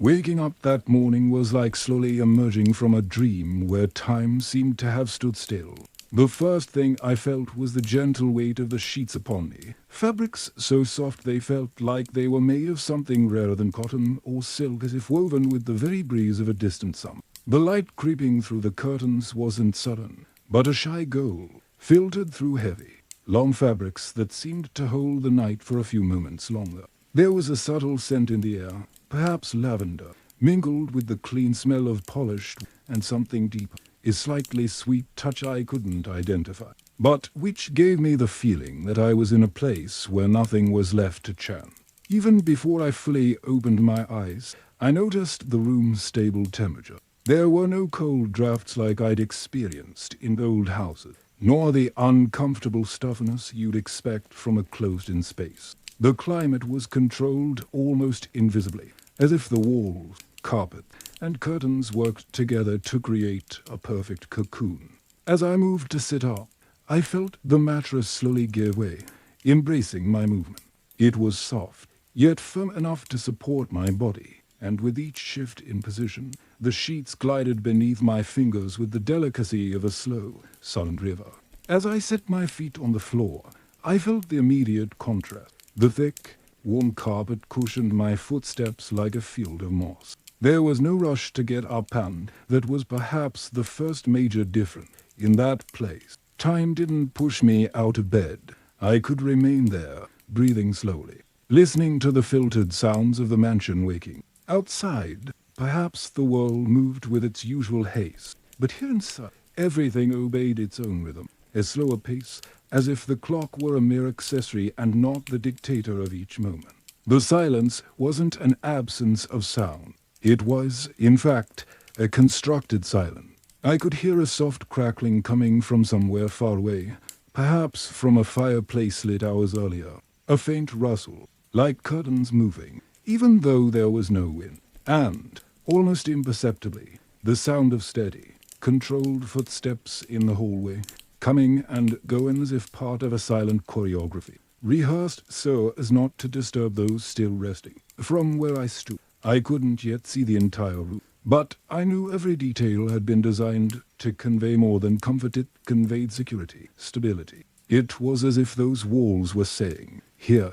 Waking up that morning was like slowly emerging from a dream where time seemed to have stood still. The first thing I felt was the gentle weight of the sheets upon me, fabrics so soft they felt like they were made of something rarer than cotton or silk, as if woven with the very breeze of a distant summer. The light creeping through the curtains wasn't sudden, but a shy gold, filtered through heavy, long fabrics that seemed to hold the night for a few moments longer. There was a subtle scent in the air, perhaps lavender, mingled with the clean smell of polished and something deeper, a slightly sweet touch I couldn't identify, but which gave me the feeling that I was in a place where nothing was left to chance. Even before I fully opened my eyes, I noticed the room's stable temperature. There were no cold drafts like I'd experienced in old houses, nor the uncomfortable stuffiness you'd expect from a closed-in space. The climate was controlled almost invisibly, as if the walls, carpet, and curtains worked together to create a perfect cocoon. As I moved to sit up, I felt the mattress slowly give way, embracing my movement. It was soft, yet firm enough to support my body, and with each shift in position, the sheets glided beneath my fingers with the delicacy of a slow, silent river. As I set my feet on the floor, I felt the immediate contrast. The thick, warm carpet cushioned my footsteps like a field of moss. There was no rush to get up, and that was perhaps the first major difference. In that place, time didn't push me out of bed. I could remain there, breathing slowly, listening to the filtered sounds of the mansion waking. Outside, perhaps the world moved with its usual haste, but here inside, everything obeyed its own rhythm, a slower pace, as if the clock were a mere accessory and not the dictator of each moment. The silence wasn't an absence of sound. It was, in fact, a constructed silence. I could hear a soft crackling coming from somewhere far away, perhaps from a fireplace lit hours earlier. A faint rustle, like curtains moving, even though there was no wind. And, almost imperceptibly, the sound of steady, controlled footsteps in the hallway, coming and going as if part of a silent choreography, rehearsed so as not to disturb those still resting. From where I stood, I couldn't yet see the entire room, but I knew every detail had been designed to convey more than comfort. It conveyed security, stability. It was as if those walls were saying, "Here,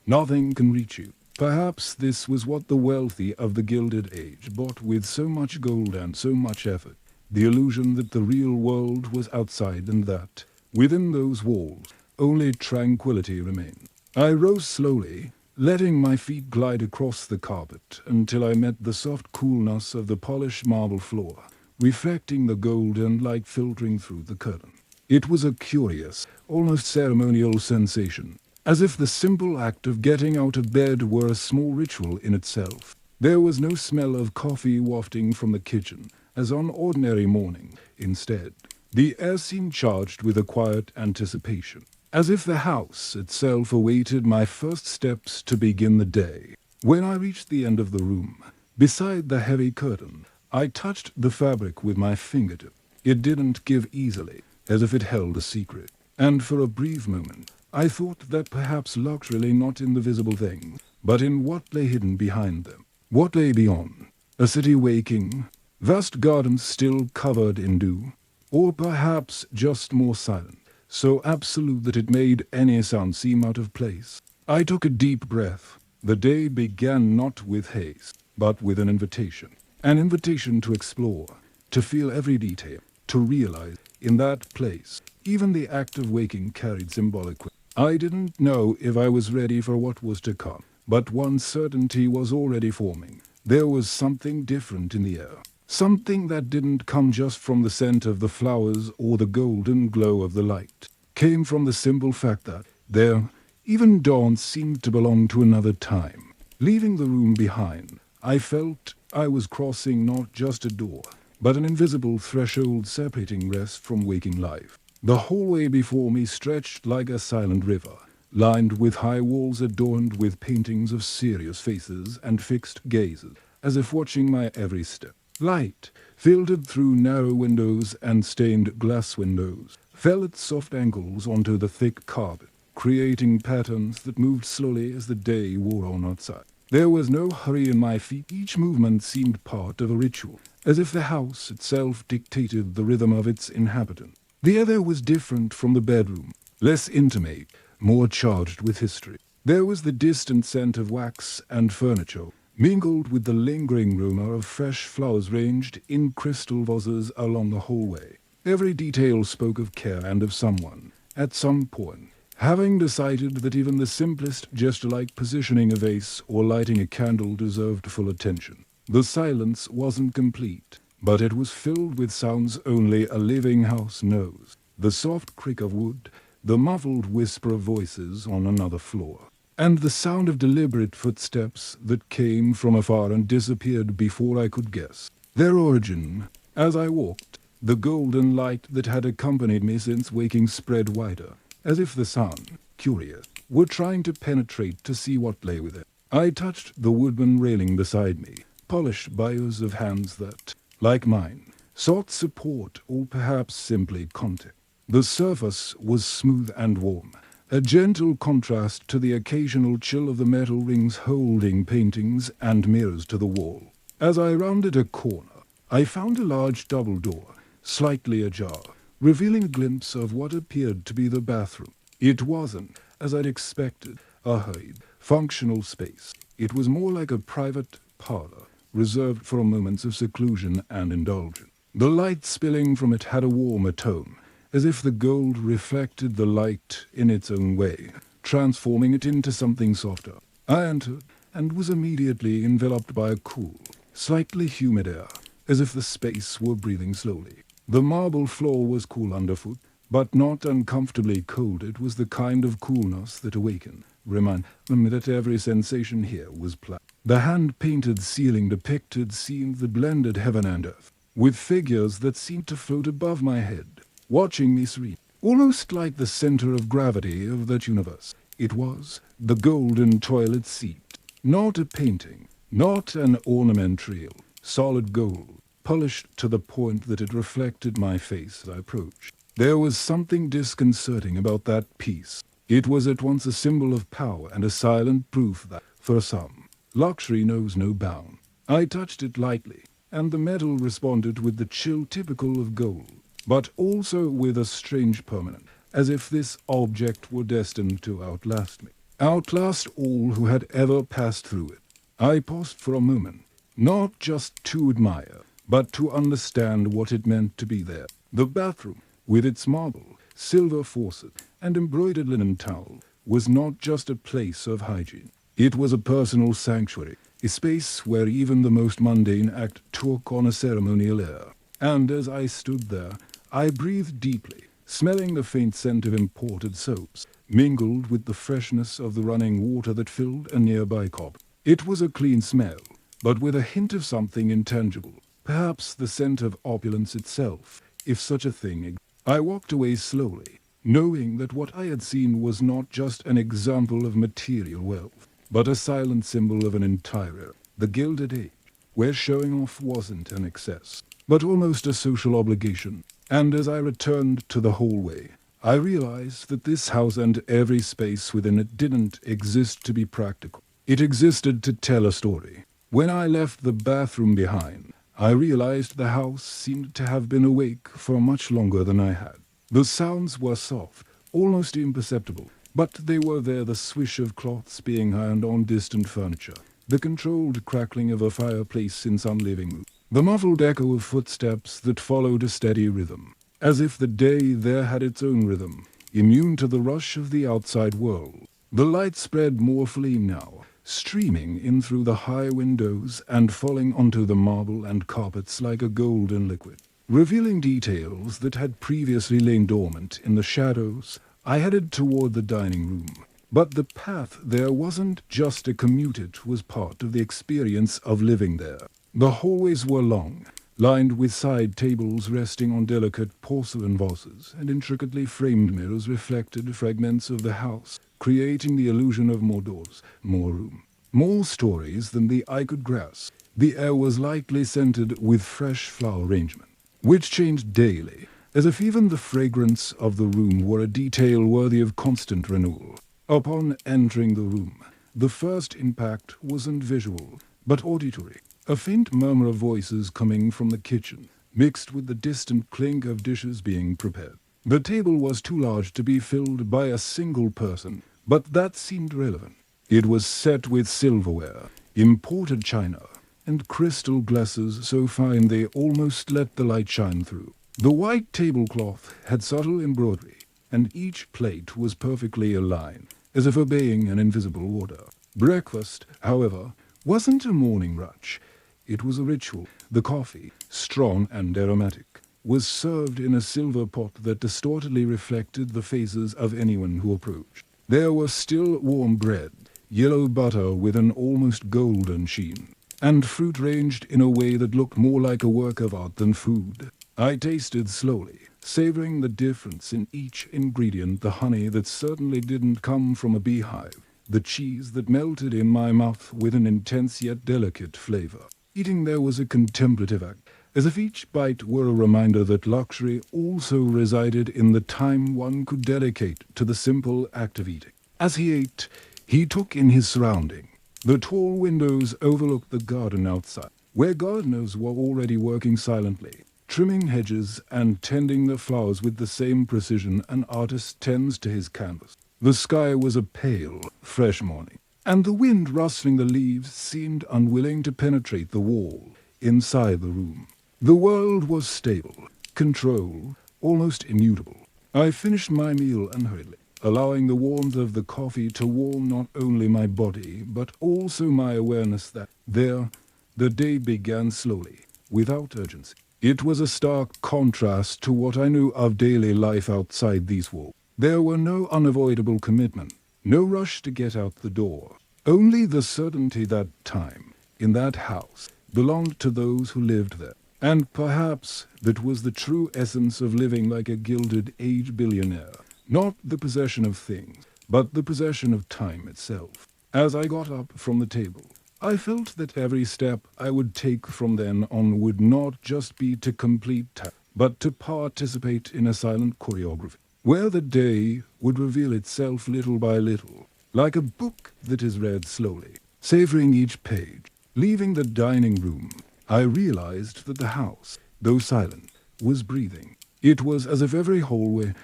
nothing can reach you." Perhaps this was what the wealthy of the Gilded Age bought with so much gold and so much effort. The illusion that the real world was outside and that, within those walls, only tranquility remained. I rose slowly, letting my feet glide across the carpet until I met the soft coolness of the polished marble floor, reflecting the golden light filtering through the curtain. It was a curious, almost ceremonial sensation, as if the simple act of getting out of bed were a small ritual in itself. There was no smell of coffee wafting from the kitchen, as on ordinary morning. Instead, the air seemed charged with a quiet anticipation, as if the house itself awaited my first steps to begin the day. When I reached the end of the room, beside the heavy curtain, I touched the fabric with my fingertip. It didn't give easily, as if it held a secret, and for a brief moment, I thought that perhaps luck lay not in the visible things, but in what lay hidden behind them. What lay beyond? A city waking, vast gardens still covered in dew, or perhaps just more silent, so absolute that it made any sound seem out of place. I took a deep breath. The day began not with haste, but with an invitation to explore, to feel every detail, to realize, in that place, even the act of waking carried symbolic weight. I didn't know if I was ready for what was to come, but one certainty was already forming. There was something different in the air. Something that didn't come just from the scent of the flowers or the golden glow of the light. Came from the simple fact that there, even dawn seemed to belong to another time. Leaving the room behind, I felt I was crossing not just a door, but an invisible threshold separating rest from waking life. The hallway before me stretched like a silent river, lined with high walls adorned with paintings of serious faces and fixed gazes, as if watching my every step. Light, filtered through narrow windows and stained glass windows, fell at soft angles onto the thick carpet, creating patterns that moved slowly as the day wore on outside. There was no hurry in my feet. Each movement seemed part of a ritual, as if the house itself dictated the rhythm of its inhabitants. The other was different from the bedroom, less intimate, more charged with history. There was the distant scent of wax and furniture, mingled with the lingering aroma of fresh flowers ranged in crystal vases along the hallway. Every detail spoke of care and of someone, at some point, having decided that even the simplest gesture like positioning a vase or lighting a candle deserved full attention. The silence wasn't complete, but it was filled with sounds only a living house knows. The soft creak of wood, the muffled whisper of voices on another floor, and the sound of deliberate footsteps that came from afar and disappeared before I could guess their origin. As I walked, the golden light that had accompanied me since waking spread wider, as if the sun, curious, were trying to penetrate to see what lay within. I touched the wooden railing beside me, polished bios of hands that, like mine, sought support or perhaps simply contact. The surface was smooth and warm, a gentle contrast to the occasional chill of the metal rings holding paintings and mirrors to the wall. As I rounded a corner, I found a large double door, slightly ajar, revealing a glimpse of what appeared to be the bathroom. It wasn't, as I'd expected, a hurried, functional space. It was more like a private parlor, reserved for moments of seclusion and indulgence. The light spilling from it had a warmer tone, as if the gold reflected the light in its own way, transforming it into something softer. I entered, and was immediately enveloped by a cool, slightly humid air, as if the space were breathing slowly. The marble floor was cool underfoot, but not uncomfortably cold. It was the kind of coolness that awakened, reminding me that every sensation here was planned. The hand-painted ceiling depicted scenes that blended heaven and earth, with figures that seemed to float above my head, watching me serene, almost like the center of gravity of that universe. It was the golden toilet seat, not a painting, not an ornamental, solid gold, polished to the point that it reflected my face as I approached. There was something disconcerting about that piece. It was at once a symbol of power and a silent proof that, for some, luxury knows no bound. I touched it lightly, and the metal responded with the chill typical of gold, but also with a strange permanence, as if this object were destined to outlast me, outlast all who had ever passed through it. I paused for a moment, not just to admire, but to understand what it meant to be there. The bathroom, with its marble, silver faucet, and embroidered linen towel, was not just a place of hygiene. It was a personal sanctuary, a space where even the most mundane act took on a ceremonial air. And as I stood there, I breathed deeply, smelling the faint scent of imported soaps, mingled with the freshness of the running water that filled a nearby cup. It was a clean smell, but with a hint of something intangible, perhaps the scent of opulence itself, if such a thing existed. I walked away slowly, knowing that what I had seen was not just an example of material wealth, but a silent symbol of an entire era, the Gilded Age, where showing off wasn't an excess, but almost a social obligation. And as I returned to the hallway, I realized that this house and every space within it didn't exist to be practical. It existed to tell a story. When I left the bathroom behind, I realized the house seemed to have been awake for much longer than I had. The sounds were soft, almost imperceptible, but they were there, the swish of cloths being ironed on distant furniture, the controlled crackling of a fireplace in some living room, the muffled echo of footsteps that followed a steady rhythm, as if the day there had its own rhythm, immune to the rush of the outside world. The light spread more flame now, streaming in through the high windows and falling onto the marble and carpets like a golden liquid, revealing details that had previously lain dormant in the shadows. I headed toward the dining room, but the path there wasn't just a commute, it was part of the experience of living there. The hallways were long, lined with side tables resting on delicate porcelain vases, and intricately framed mirrors reflected fragments of the house, creating the illusion of more doors, more room, more stories than the eye could grasp. The air was lightly scented with fresh flower arrangement, which changed daily, as if even the fragrance of the room were a detail worthy of constant renewal. Upon entering the room, The first impact wasn't visual, but auditory. A faint murmur of voices coming from the kitchen, mixed with the distant clink of dishes being prepared. The table was too large to be filled by a single person, but that seemed relevant. It was set with silverware, imported china, and crystal glasses so fine they almost let the light shine through. The white tablecloth had subtle embroidery, and each plate was perfectly aligned, as if obeying an invisible order. Breakfast, however, wasn't a morning rush. It was a ritual. The coffee, strong and aromatic, was served in a silver pot that distortedly reflected the faces of anyone who approached. There was still warm bread, yellow butter with an almost golden sheen, and fruit ranged in a way that looked more like a work of art than food. I tasted slowly, savoring the difference in each ingredient, the honey that certainly didn't come from a beehive, the cheese that melted in my mouth with an intense yet delicate flavor. Eating there was a contemplative act, as if each bite were a reminder that luxury also resided in the time one could dedicate to the simple act of eating. As he ate, he took in his surrounding. The tall windows overlooked the garden outside, where gardeners were already working silently, trimming hedges and tending the flowers with the same precision an artist tends to his canvas. The sky was a pale, fresh morning, and the wind rustling the leaves seemed unwilling to penetrate the wall inside the room. The world was stable, controlled, almost immutable. I finished my meal unhurriedly, allowing the warmth of the coffee to warm not only my body, but also my awareness that there, the day began slowly, without urgency. It was a stark contrast to what I knew of daily life outside these walls. There were no unavoidable commitment, no rush to get out the door, only the certainty that time, in that house, belonged to those who lived there. And perhaps that was the true essence of living like a Gilded Age billionaire. Not the possession of things, but the possession of time itself. As I got up from the table, I felt that every step I would take from then on would not just be to complete tasks, but to participate in a silent choreography, where the day would reveal itself little by little, like a book that is read slowly, savoring each page. Leaving the dining room, I realized that the house, though silent, was breathing. It was as if every hallway,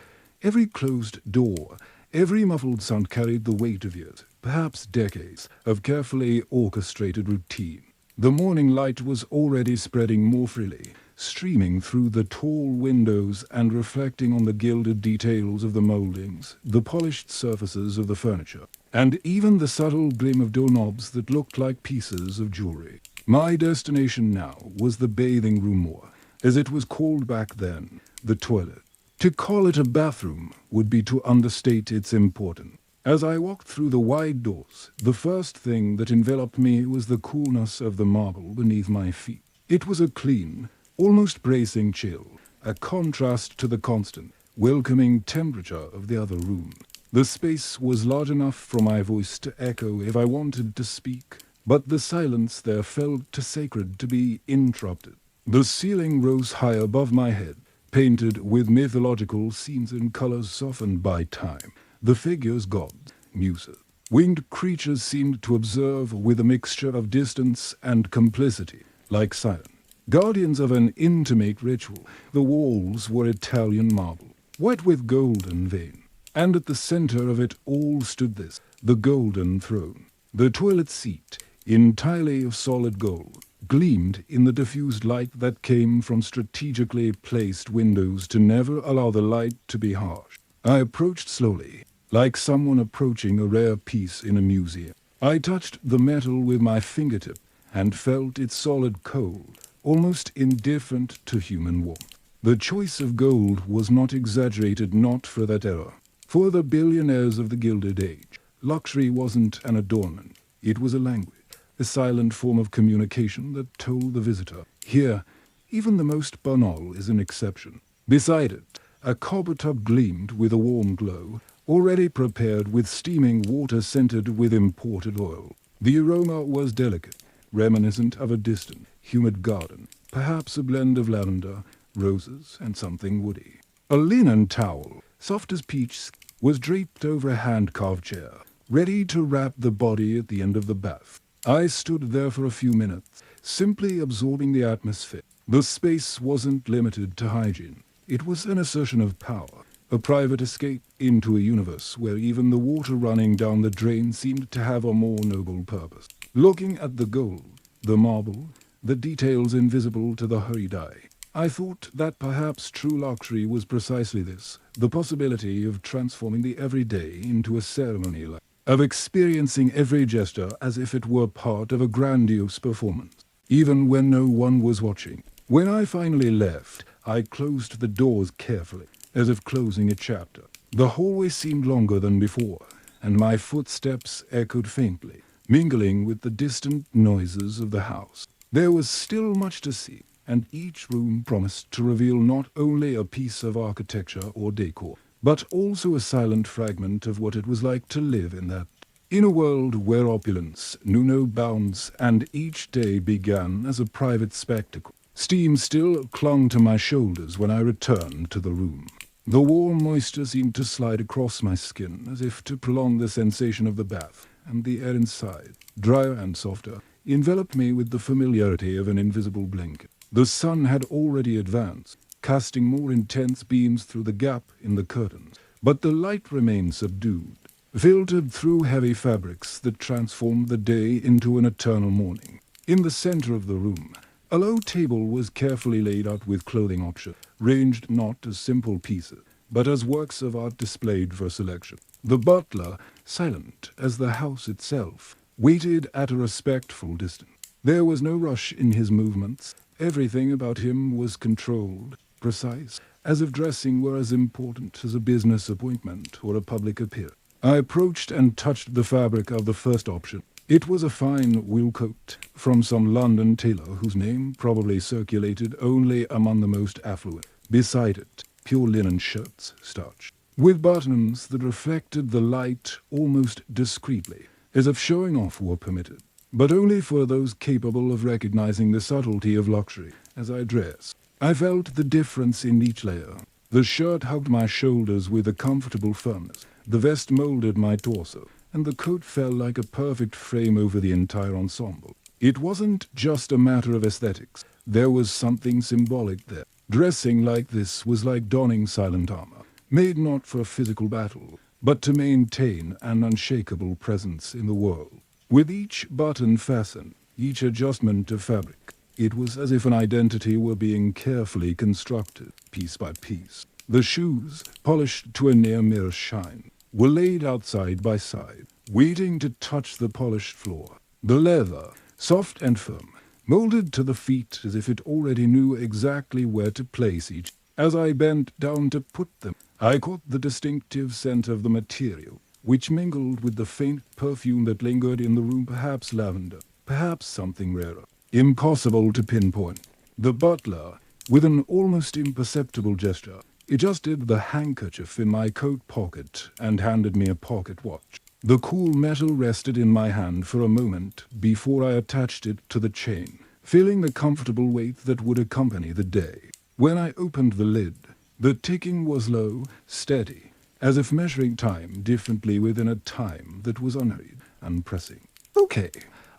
every closed door, every muffled sound carried the weight of years, perhaps decades, of carefully orchestrated routine. The morning light was already spreading more freely, streaming through the tall windows and reflecting on the gilded details of the moldings, the polished surfaces of the furniture, and even the subtle gleam of doorknobs that looked like pieces of jewelry. My destination now was the bathing room, or, as it was called back then, the toilet. To call it a bathroom would be to understate its importance. As I walked through the wide doors, the first thing that enveloped me was the coolness of the marble beneath my feet. It was a clean, almost bracing chill, a contrast to the constant, welcoming temperature of the other room. The space was large enough for my voice to echo if I wanted to speak, but the silence there felt too sacred to be interrupted. The ceiling rose high above my head, painted with mythological scenes in colors softened by time. The figures gods, muses, winged creatures seemed to observe with a mixture of distance and complicity, like silent guardians of an intimate ritual. The walls were Italian marble, white with golden vein, and at the center of it all stood this, the golden throne. The toilet seat, entirely of solid gold, gleamed in the diffused light that came from strategically placed windows to never allow the light to be harsh. I approached slowly, like someone approaching a rare piece in a museum. I touched the metal with my fingertip and felt its solid cold, almost indifferent to human warmth. The choice of gold was not exaggerated, not for that era. For the billionaires of the Gilded Age, luxury wasn't an adornment, it was a language. A silent form of communication that told the visitor, here, even the most banal is an exception. Beside it, a copper tub gleamed with a warm glow, already prepared with steaming water scented with imported oil. The aroma was delicate, reminiscent of a distant, humid garden, perhaps a blend of lavender, roses, and something woody. A linen towel, soft as peach, was draped over a hand-carved chair, ready to wrap the body at the end of the bath. I stood there for a few minutes, simply absorbing the atmosphere. The space wasn't limited to hygiene. It was an assertion of power, a private escape into a universe where even the water running down the drain seemed to have a more noble purpose. Looking at the gold, the marble, the details invisible to the hurried eye, I thought that perhaps true luxury was precisely this, the possibility of transforming the everyday into a ceremony, of experiencing every gesture as if it were part of a grandiose performance, even when no one was watching. When I finally left, I closed the doors carefully, as if closing a chapter. The hallway seemed longer than before, and my footsteps echoed faintly, mingling with the distant noises of the house. There was still much to see, and each room promised to reveal not only a piece of architecture or decor, but also a silent fragment of what it was like to live in a world where opulence knew no bounds and each day began as a private spectacle. Steam still clung to my shoulders when I returned to the room. The warm moisture seemed to slide across my skin as if to prolong the sensation of the bath, and the air inside, drier and softer, enveloped me with the familiarity of an invisible blanket. The sun had already advanced, casting more intense beams through the gap in the curtains, but the light remained subdued, filtered through heavy fabrics that transformed the day into an eternal morning. In the center of the room, a low table was carefully laid out with clothing options, ranged not as simple pieces, but as works of art displayed for selection. The butler, silent as the house itself, waited at a respectful distance. There was no rush in his movements. Everything about him was controlled, precise, as if dressing were as important as a business appointment or a public appearance. I approached and touched the fabric of the first option. It was a fine wool coat from some London tailor whose name probably circulated only among the most affluent. Beside it, pure linen shirts, starched, with buttons that reflected the light almost discreetly, as if showing off were permitted, but only for those capable of recognizing the subtlety of luxury. As I dressed, I felt the difference in each layer. The shirt hugged my shoulders with a comfortable firmness, the vest molded my torso, and the coat fell like a perfect frame over the entire ensemble. It wasn't just a matter of aesthetics. There was something symbolic there. Dressing like this was like donning silent armor, made not for physical battle, but to maintain an unshakable presence in the world. With each button fastened, each adjustment of fabric, it was as if an identity were being carefully constructed, piece by piece. The shoes, polished to a near-mirror shine, were laid out side by side, waiting to touch the polished floor. The leather, soft and firm, molded to the feet as if it already knew exactly where to place each. As I bent down to put them, I caught the distinctive scent of the material, which mingled with the faint perfume that lingered in the room, perhaps lavender, perhaps something rarer. Impossible to pinpoint. The butler, with an almost imperceptible gesture, adjusted the handkerchief in my coat pocket and handed me a pocket watch. The cool metal rested in my hand for a moment before I attached it to the chain, feeling the comfortable weight that would accompany the day. When I opened the lid, the ticking was low, steady, as if measuring time differently within a time that was unhurried, unpressing. Okay.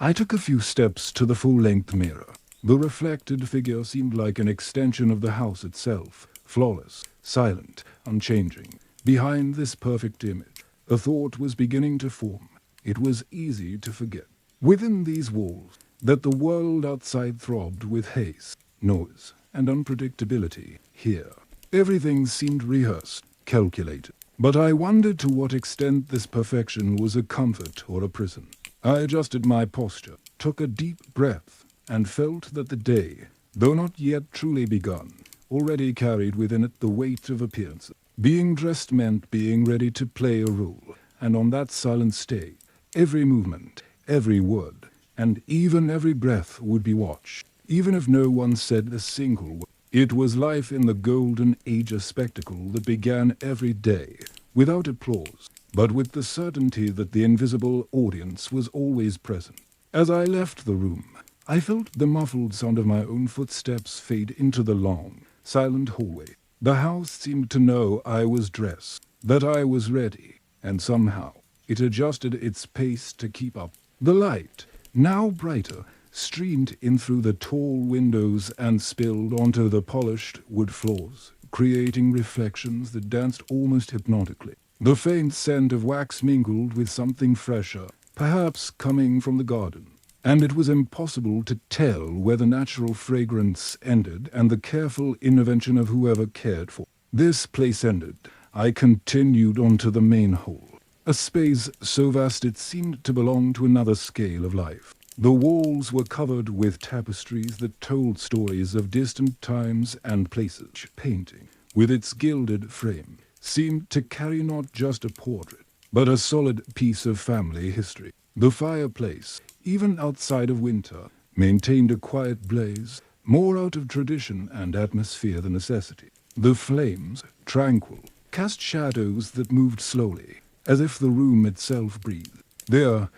I took a few steps to the full-length mirror. The reflected figure seemed like an extension of the house itself, flawless, silent, unchanging. Behind this perfect image, a thought was beginning to form. It was easy to forget, within these walls, that the world outside throbbed with haste, noise, and unpredictability. Here, everything seemed rehearsed, calculated. But I wondered to what extent this perfection was a comfort or a prison. I adjusted my posture, took a deep breath, and felt that the day, though not yet truly begun, already carried within it the weight of appearances. Being dressed meant being ready to play a role, and on that silent stage, every movement, every word, and even every breath would be watched, even if no one said a single word. It was life in the golden age, a spectacle that began every day, without applause, but with the certainty that the invisible audience was always present. As I left the room, I felt the muffled sound of my own footsteps fade into the long, silent hallway. The house seemed to know I was dressed, that I was ready, and somehow It adjusted its pace to keep up. The light, now brighter, streamed in through the tall windows and spilled onto the polished wood floors, creating reflections that danced almost hypnotically. The faint scent of wax mingled with something fresher, perhaps coming from the garden, and it was impossible to tell where the natural fragrance ended and the careful intervention of whoever cared for. This place ended, I continued onto the main hall, a space so vast it seemed to belong to another scale of life. The walls were covered with tapestries that told stories of distant times and places. Painting, with its gilded frame, seemed to carry not just a portrait, but a solid piece of family history. The fireplace, even outside of winter, maintained a quiet blaze, more out of tradition and atmosphere than necessity. The flames, tranquil, cast shadows that moved slowly, as if the room itself breathed. There,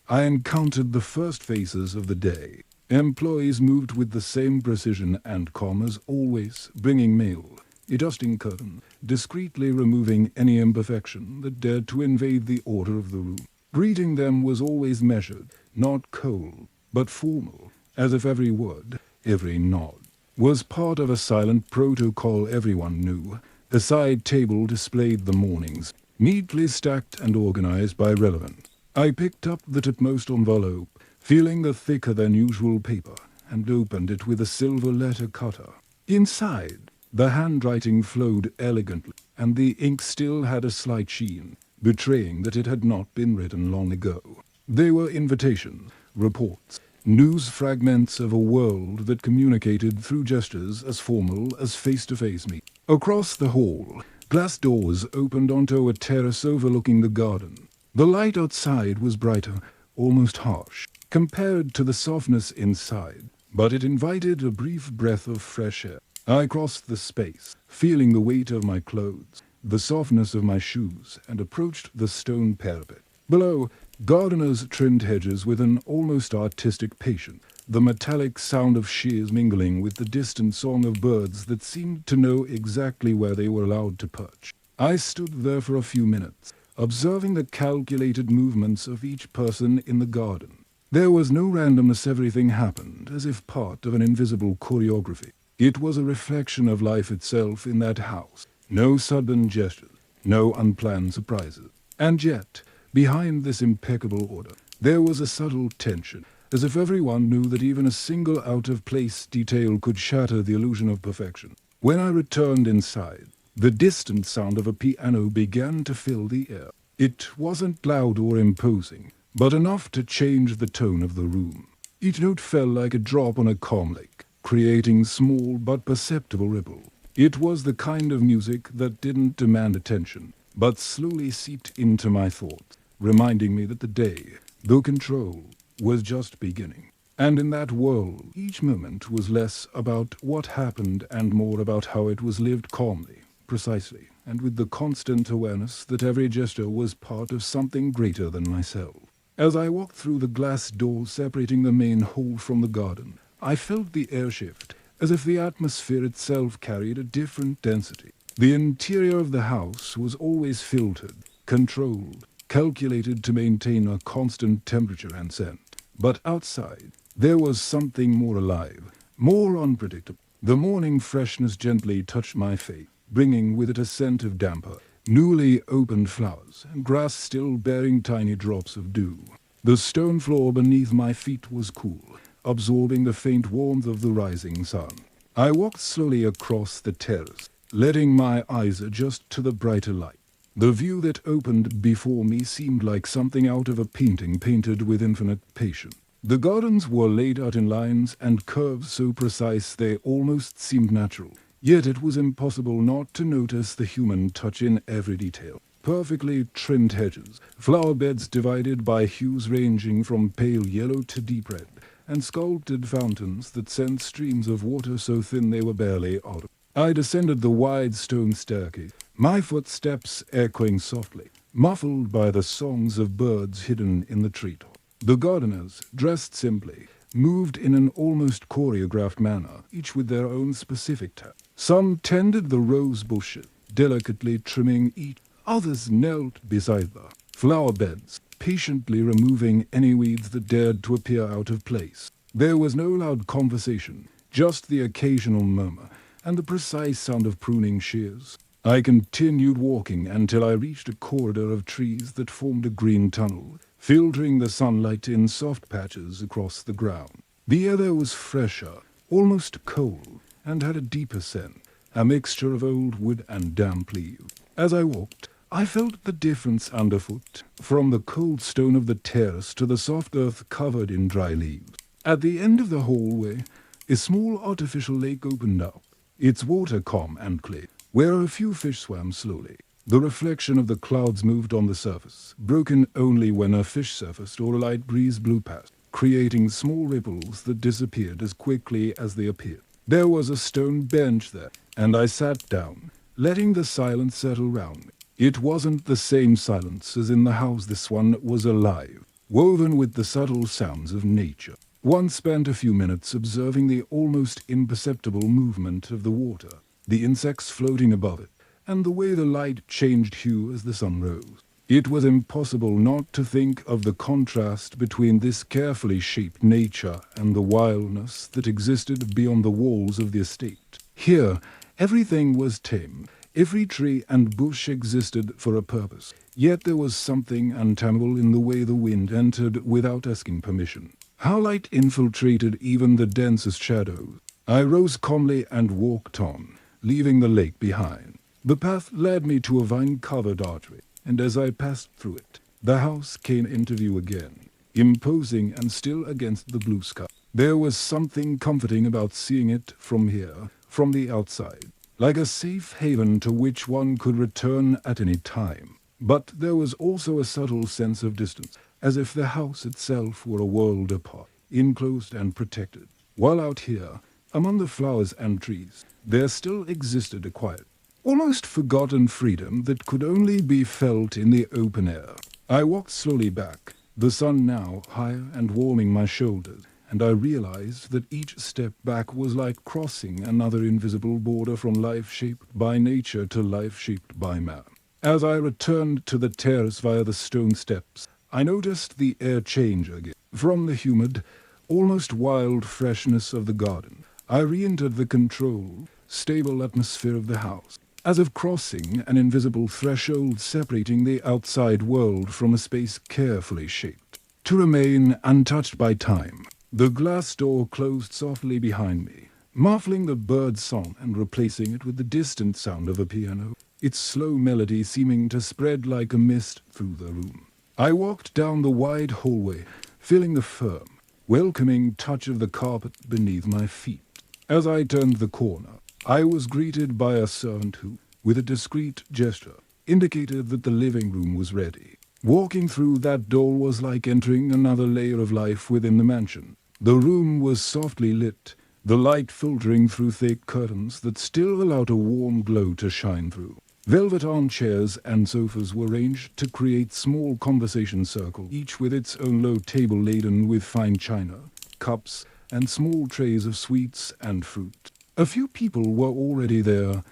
I encountered the first faces of the day. Employees moved with the same precision and calm as always, bringing mail, adjusting curtains, discreetly removing any imperfection that dared to invade the order of the room. Greeting them was always measured, not cold, but formal, as if every word, every nod, was part of a silent protocol everyone knew. A side table displayed the mornings, neatly stacked and organized by relevance. I picked up the topmost envelope, feeling the thicker than usual paper, and opened it with a silver letter cutter. Inside, the handwriting flowed elegantly, and the ink still had a slight sheen, betraying that it had not been written long ago. They were invitations, reports, news fragments of a world that communicated through gestures as formal as face-to-face meet. Across the hall, glass doors opened onto a terrace overlooking the garden. The light outside was brighter, almost harsh, compared to the softness inside, but it invited a brief breath of fresh air. I crossed the space, feeling the weight of my clothes, the softness of my shoes, and approached the stone parapet. Below, gardeners trimmed hedges with an almost artistic patience, the metallic sound of shears mingling with the distant song of birds that seemed to know exactly where they were allowed to perch. I stood there for a few minutes, observing the calculated movements of each person in the garden. There was no randomness, everything happened as if part of an invisible choreography. It was a reflection of life itself in that house. No sudden gestures, no unplanned surprises. And yet, behind this impeccable order, there was a subtle tension, as if everyone knew that even a single out-of-place detail could shatter the illusion of perfection. When I returned inside, the distant sound of a piano began to fill the air. It wasn't loud or imposing, but enough to change the tone of the room. Each note fell like a drop on a calm lake, creating small but perceptible ripple. It was the kind of music that didn't demand attention, but slowly seeped into my thoughts, reminding me that the day, though controlled, was just beginning. And in that world, each moment was less about what happened and more about how it was lived calmly, precisely, and with the constant awareness that every gesture was part of something greater than myself. As I walked through the glass door separating the main hall from the garden, I felt the air shift, as if the atmosphere itself carried a different density. The interior of the house was always filtered, controlled, calculated to maintain a constant temperature and scent. But outside, there was something more alive, more unpredictable. The morning freshness gently touched my face, bringing with it a scent of damper, newly opened flowers, and grass still bearing tiny drops of dew. The stone floor beneath my feet was cool, absorbing the faint warmth of the rising sun. I walked slowly across the terrace, letting my eyes adjust to the brighter light. The view that opened before me seemed like something out of a painting painted with infinite patience. The gardens were laid out in lines and curves so precise they almost seemed natural. Yet it was impossible not to notice the human touch in every detail. Perfectly trimmed hedges, flower beds divided by hues ranging from pale yellow to deep red, and sculpted fountains that sent streams of water so thin they were barely audible. I descended the wide stone staircase, my footsteps echoing softly, muffled by the songs of birds hidden in the treetops. The gardeners, dressed simply, moved in an almost choreographed manner, each with their own specific task. Some tended the rose bushes, delicately trimming each. Others knelt beside them, flower beds, patiently removing any weeds that dared to appear out of place. There was no loud conversation, just the occasional murmur and the precise sound of pruning shears. I continued walking until I reached a corridor of trees that formed a green tunnel, filtering the sunlight in soft patches across the ground. The air there was fresher, almost cold, and had a deeper scent, a mixture of old wood and damp leaves. As I walked, I felt the difference underfoot, from the cold stone of the terrace to the soft earth covered in dry leaves. At the end of the hallway, a small artificial lake opened up, its water calm and clear, where a few fish swam slowly. The reflection of the clouds moved on the surface, broken only when a fish surfaced or a light breeze blew past, creating small ripples that disappeared as quickly as they appeared. There was a stone bench there, and I sat down, letting the silence settle round me. It wasn't the same silence as in the house. This one was alive, woven with the subtle sounds of nature. One spent a few minutes observing the almost imperceptible movement of the water, the insects floating above it, and the way the light changed hue as the sun rose. It was impossible not to think of the contrast between this carefully shaped nature and the wildness that existed beyond the walls of the estate. Here, everything was tame. Every tree and bush existed for a purpose, yet there was something untamable in the way the wind entered without asking permission. How light infiltrated even the densest shadows. I rose calmly and walked on, leaving the lake behind. The path led me to a vine-covered archway, and as I passed through it, the house came into view again, imposing and still against the blue sky. There was something comforting about seeing it from here, from the outside, like a safe haven to which one could return at any time. But there was also a subtle sense of distance, as if the house itself were a world apart, enclosed and protected. While out here, among the flowers and trees, there still existed a quiet, almost forgotten freedom that could only be felt in the open air. I walked slowly back, the sun now higher and warming my shoulders, and I realized that each step back was like crossing another invisible border from life shaped by nature to life shaped by man. As I returned to the terrace via the stone steps, I noticed the air change again. From the humid, almost wild freshness of the garden, I re-entered the controlled, stable atmosphere of the house, as if crossing an invisible threshold separating the outside world from a space carefully shaped, to remain untouched by time. The glass door closed softly behind me, muffling the bird's song and replacing it with the distant sound of a piano, its slow melody seeming to spread like a mist through the room. I walked down the wide hallway, feeling the firm, welcoming touch of the carpet beneath my feet. As I turned the corner, I was greeted by a servant who, with a discreet gesture, indicated that the living room was ready. Walking through that door was like entering another layer of life within the mansion. The room was softly lit, the light filtering through thick curtains that still allowed a warm glow to shine through. Velvet armchairs and sofas were ranged to create small conversation circles, each with its own low table laden with fine china, cups, and small trays of sweets and fruit. A few people were already there,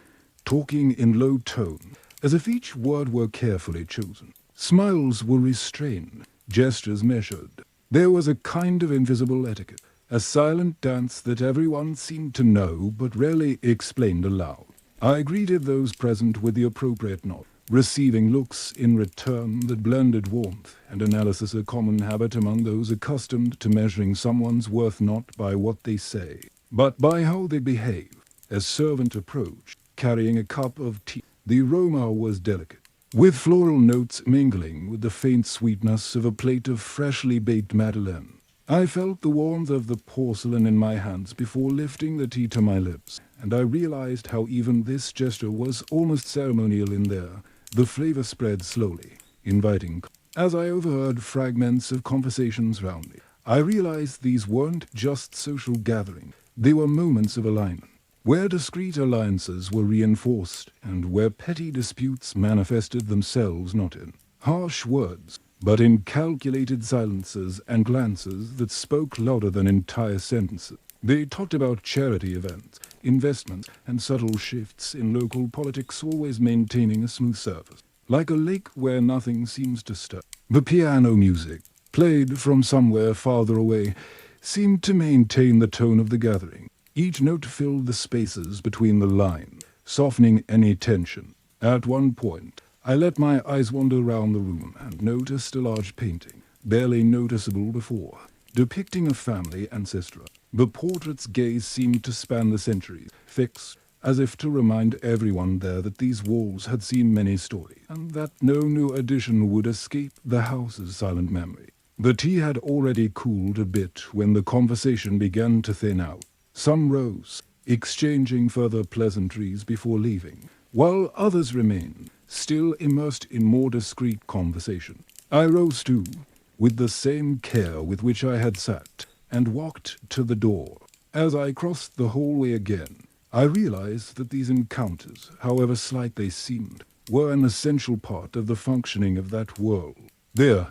talking in low tone, as if each word were carefully chosen. Smiles were restrained, gestures measured. There was a kind of invisible etiquette, a silent dance that everyone seemed to know but rarely explained aloud. I greeted those present with the appropriate nod, receiving looks in return that blended warmth and analysis, a common habit among those accustomed to measuring someone's worth not by what they say, but by how they behave. As servant approached, carrying a cup of tea, the aroma was delicate, with floral notes mingling with the faint sweetness of a plate of freshly baked madeleine. I felt the warmth of the porcelain in my hands before lifting the tea to my lips, and I realized how even this gesture was almost ceremonial in there. The flavor spread slowly, inviting. As I overheard fragments of conversations round me, I realized these weren't just social gatherings, they were moments of alignment, where discreet alliances were reinforced and where petty disputes manifested themselves not in harsh words, but in calculated silences and glances that spoke louder than entire sentences. They talked about charity events, investments, and subtle shifts in local politics, always maintaining a smooth surface. like a lake where nothing seems to stir. The piano music, played from somewhere farther away, seemed to maintain the tone of the gathering. Each note filled the spaces between the lines, softening any tension. At one point, I let my eyes wander round the room and noticed a large painting, barely noticeable before, depicting a family ancestor. The portrait's gaze seemed to span the centuries, fixed, as if to remind everyone there that these walls had seen many stories, and that no new addition would escape the house's silent memory. The tea had already cooled a bit when the conversation began to thin out. Some rose, exchanging further pleasantries before leaving, while others remained, still immersed in more discreet conversation. I rose too, with the same care with which I had sat, and walked to the door. As I crossed the hallway again, I realized that these encounters, however slight they seemed, were an essential part of the functioning of that world. There,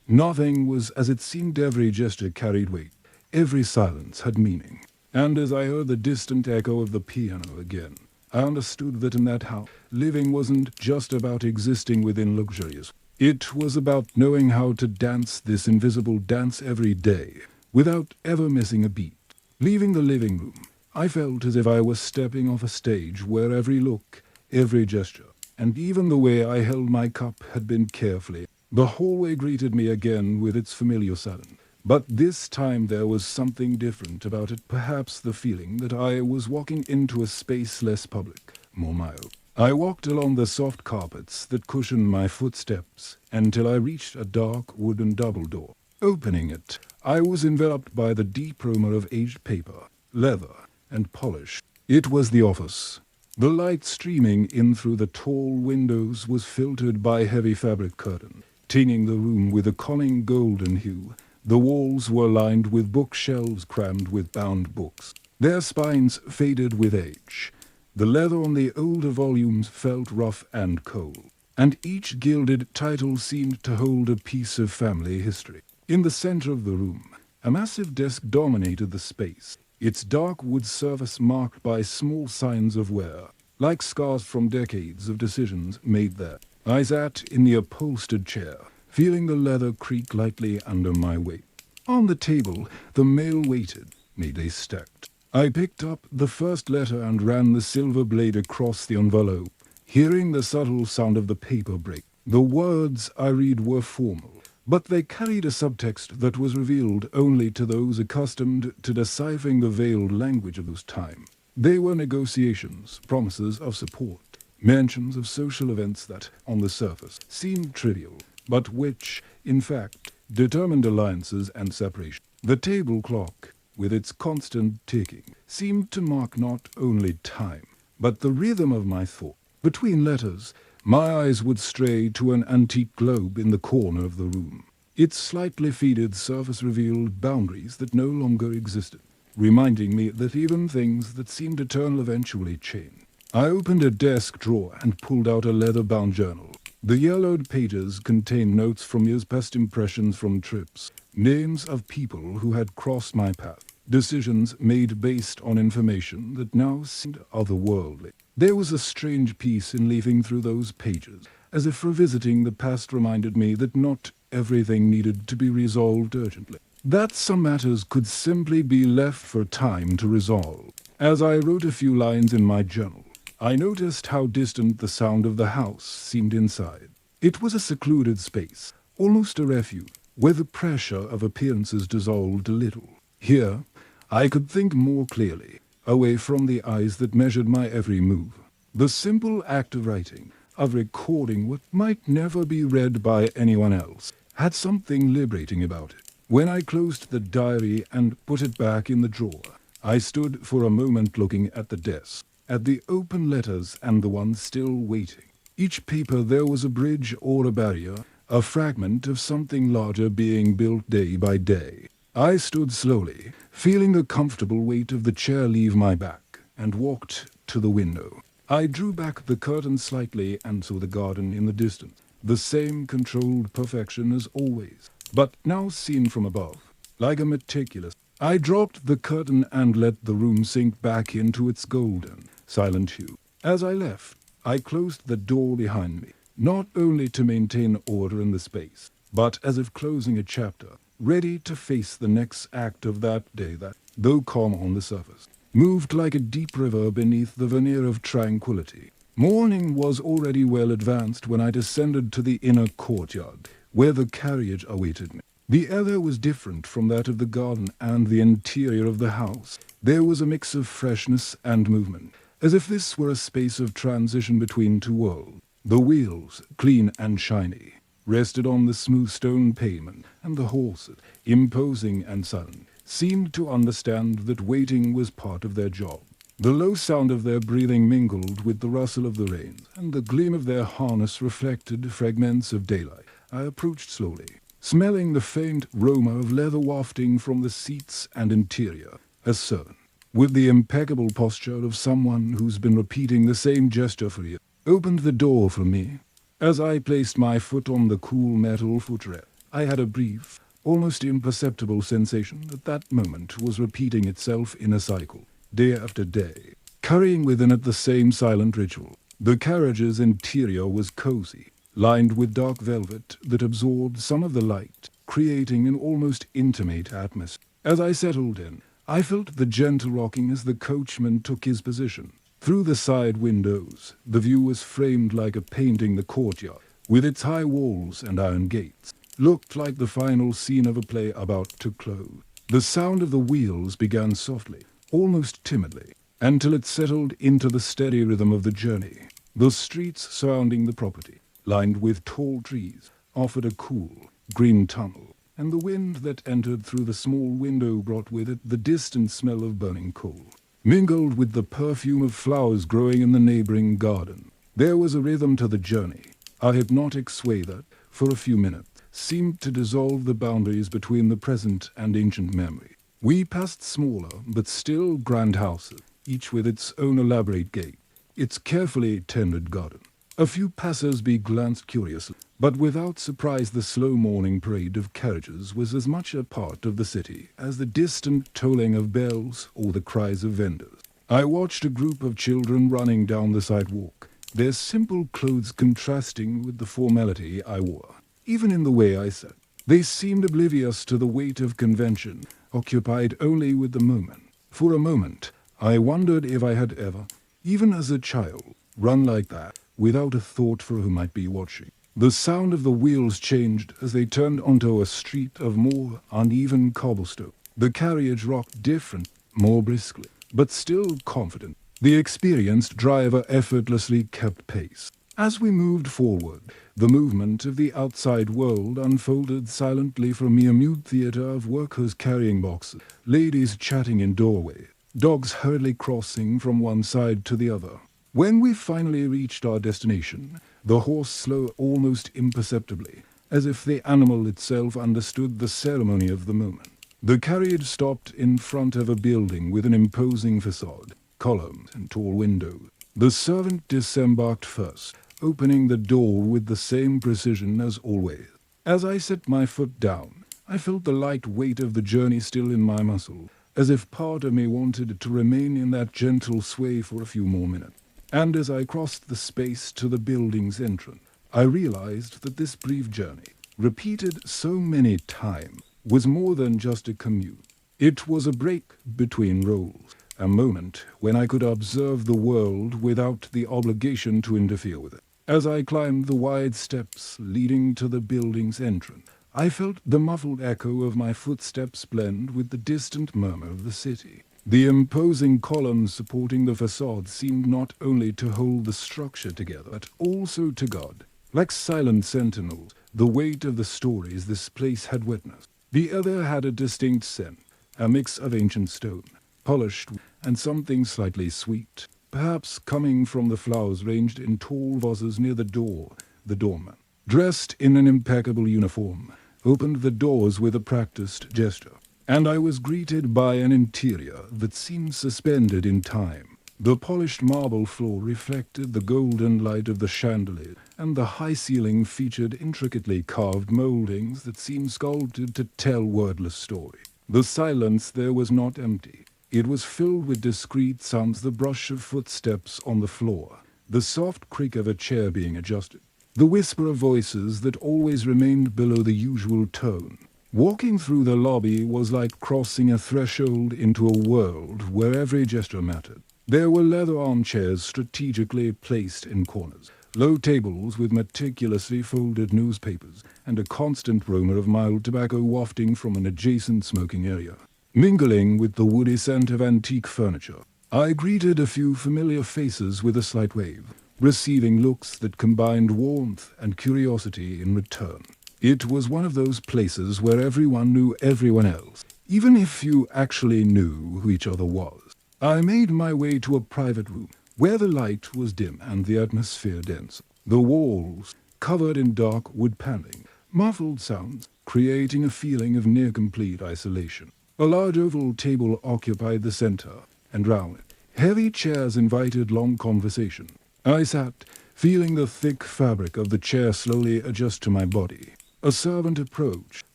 nothing was as it seemed. Every gesture carried weight, every silence had meaning. And as I heard the distant echo of the piano again, I understood that in that house, living wasn't just about existing within luxurious. It was about knowing how to dance this invisible dance every day, without ever missing a beat. Leaving the living room, I felt as if I was stepping off a stage where every look, every gesture, and even the way I held my cup had been carefully. The hallway greeted me again with its familiar silence. But this time there was something different about it, perhaps the feeling that I was walking into a space less public, more mild. I walked along the soft carpets that cushioned my footsteps until I reached a dark wooden double door. Opening it, I was enveloped by the deep aroma of aged paper, leather, and polish. It was the office. The light streaming in through the tall windows was filtered by heavy fabric curtains, tinting the room with a calming golden hue. The walls were lined with bookshelves crammed with bound books, their spines faded with age. The leather on the older volumes felt rough and cold, and each gilded title seemed to hold a piece of family history. In the center of the room, a massive desk dominated the space, its dark wood surface marked by small signs of wear, like scars from decades of decisions made there. I sat in the upholstered chair, feeling the leather creak lightly under my weight. On the table, the mail waited, neatly stacked. I picked up the first letter and ran the silver blade across the envelope, hearing the subtle sound of the paper break. The words I read were formal, but they carried a subtext that was revealed only to those accustomed to deciphering the veiled language of those times. They were negotiations, promises of support, mentions of social events that, on the surface, seemed trivial, but which, in fact, determined alliances and separation. The table clock, with its constant ticking, seemed to mark not only time, but the rhythm of my thought. Between letters, my eyes would stray to an antique globe in the corner of the room. Its slightly faded surface revealed boundaries that no longer existed, reminding me that even things that seemed eternal eventually change. I opened a desk drawer and pulled out a leather-bound journal. The yellowed pages contained notes from years past, impressions from trips, names of people who had crossed my path, decisions made based on information that now seemed otherworldly. There was a strange peace in leafing through those pages, as if revisiting the past reminded me that not everything needed to be resolved urgently, that some matters could simply be left for time to resolve. As I wrote a few lines in my journal, I noticed how distant the sound of the house seemed inside. It was a secluded space, almost a refuge, where the pressure of appearances dissolved a little. Here, I could think more clearly, away from the eyes that measured my every move. The simple act of writing, of recording what might never be read by anyone else, had something liberating about it. When I closed the diary and put it back in the drawer, I stood for a moment looking at the desk, at the open letters and the ones still waiting. Each paper there was a bridge or a barrier, a fragment of something larger being built day by day. I stood slowly, feeling the comfortable weight of the chair leave my back, and walked to the window. I drew back the curtain slightly and saw the garden in the distance, the same controlled perfection as always, but now seen from above, like a meticulous. I dropped the curtain and let the room sink back into its golden, silent hue. As I left, I closed the door behind me, not only to maintain order in the space, but as if closing a chapter, ready to face the next act of that day that, though calm on the surface, moved like a deep river beneath the veneer of tranquility. Morning was already well advanced when I descended to the inner courtyard, where the carriage awaited me. The air was different from that of the garden and the interior of the house. There was a mix of freshness and movement, as if this were a space of transition between two worlds. The wheels, clean and shiny, rested on the smooth stone pavement, and the horses, imposing and silent, seemed to understand that waiting was part of their job. The low sound of their breathing mingled with the rustle of the reins, and the gleam of their harness reflected fragments of daylight. I approached slowly, smelling the faint aroma of leather wafting from the seats and interior. A servant, with the impeccable posture of someone who's been repeating the same gesture for years, opened the door for me. As I placed my foot on the cool metal footrest, I had a brief, almost imperceptible sensation that that moment was repeating itself in a cycle, day after day, carrying within it the same silent ritual. The carriage's interior was cozy, lined with dark velvet that absorbed some of the light, creating an almost intimate atmosphere. As I settled in, I felt the gentle rocking as the coachman took his position. Through the side windows, the view was framed like a painting. The courtyard, with its high walls and iron gates, looked like the final scene of a play about to close. The sound of the wheels began softly, almost timidly, until it settled into the steady rhythm of the journey. The streets surrounding the property, lined with tall trees, offered a cool, green tunnel, and the wind that entered through the small window brought with it the distant smell of burning coal, mingled with the perfume of flowers growing in the neighboring garden. There was a rhythm to the journey, a hypnotic sway that, for a few minutes, seemed to dissolve the boundaries between the present and ancient memory. We passed smaller but still grand houses, each with its own elaborate gate, its carefully tended garden. A few passers-by glanced curiously, but without surprise. The slow morning parade of carriages was as much a part of the city as the distant tolling of bells or the cries of vendors. I watched a group of children running down the sidewalk, their simple clothes contrasting with the formality I wore. Even in the way I sat, they seemed oblivious to the weight of convention, occupied only with the moment. For a moment, I wondered if I had ever, even as a child, run like that, without a thought for who might be watching. The sound of the wheels changed as they turned onto a street of more uneven cobblestone. The carriage rocked different, more briskly, but still confident. The experienced driver effortlessly kept pace. As we moved forward, the movement of the outside world unfolded silently from a mute theater of workers carrying boxes, ladies chatting in doorways, dogs hurriedly crossing from one side to the other. When we finally reached our destination, the horse slowed almost imperceptibly, as if the animal itself understood the ceremony of the moment. The carriage stopped in front of a building with an imposing facade, columns and tall windows. The servant disembarked first, opening the door with the same precision as always. As I set my foot down, I felt the light weight of the journey still in my muscles, as if part of me wanted to remain in that gentle sway for a few more minutes. And as I crossed the space to the building's entrance, I realized that this brief journey, repeated so many times, was more than just a commute. It was a break between roles, a moment when I could observe the world without the obligation to interfere with it. As I climbed the wide steps leading to the building's entrance, I felt the muffled echo of my footsteps blend with the distant murmur of the city. The imposing columns supporting the facade seemed not only to hold the structure together, but also to guard, like silent sentinels, the weight of the stories this place had witnessed. The other had a distinct scent, a mix of ancient stone, polished, and something slightly sweet, perhaps coming from the flowers ranged in tall vases near the door. The doorman, dressed in an impeccable uniform, opened the doors with a practiced gesture, and I was greeted by an interior that seemed suspended in time. The polished marble floor reflected the golden light of the chandelier, and the high ceiling featured intricately carved moldings that seemed sculpted to tell wordless story. The silence there was not empty. It was filled with discreet sounds, the brush of footsteps on the floor, the soft creak of a chair being adjusted, the whisper of voices that always remained below the usual tone. Walking through the lobby was like crossing a threshold into a world where every gesture mattered. There were leather armchairs strategically placed in corners, low tables with meticulously folded newspapers, and a constant aroma of mild tobacco wafting from an adjacent smoking area. Mingling with the woody scent of antique furniture, I greeted a few familiar faces with a slight wave, receiving looks that combined warmth and curiosity in return. It was one of those places where everyone knew everyone else, even if few actually knew who each other was. I made my way to a private room, where the light was dim and the atmosphere dense. The walls, covered in dark wood paneling, muffled sounds, creating a feeling of near-complete isolation. A large oval table occupied the center, and round it, heavy chairs invited long conversation. I sat, feeling the thick fabric of the chair slowly adjust to my body. A servant approached,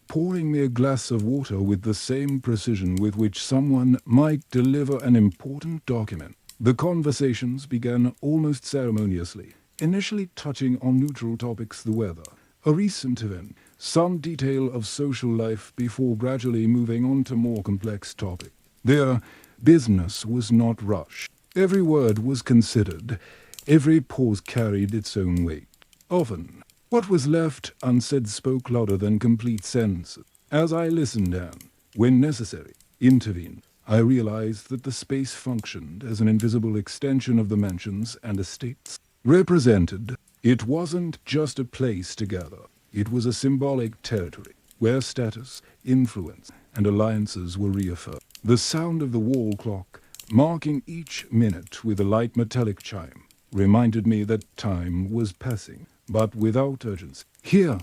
pouring me a glass of water with the same precision with which someone might deliver an important document. The conversations began almost ceremoniously, initially touching on neutral topics: the weather, a recent event, some detail of social life, before gradually moving on to more complex topics. Their business was not rushed. Every word was considered. Every pause carried its own weight. Often, what was left unsaid spoke louder than complete sentences. As I listened and, when necessary, intervened, I realized that the space functioned as an invisible extension of the mansions and estates represented. It wasn't just a place to gather. It was a symbolic territory where status, influence, and alliances were reaffirmed. The sound of the wall clock, marking each minute with a light metallic chime, reminded me that time was passing, but without urgency. Here,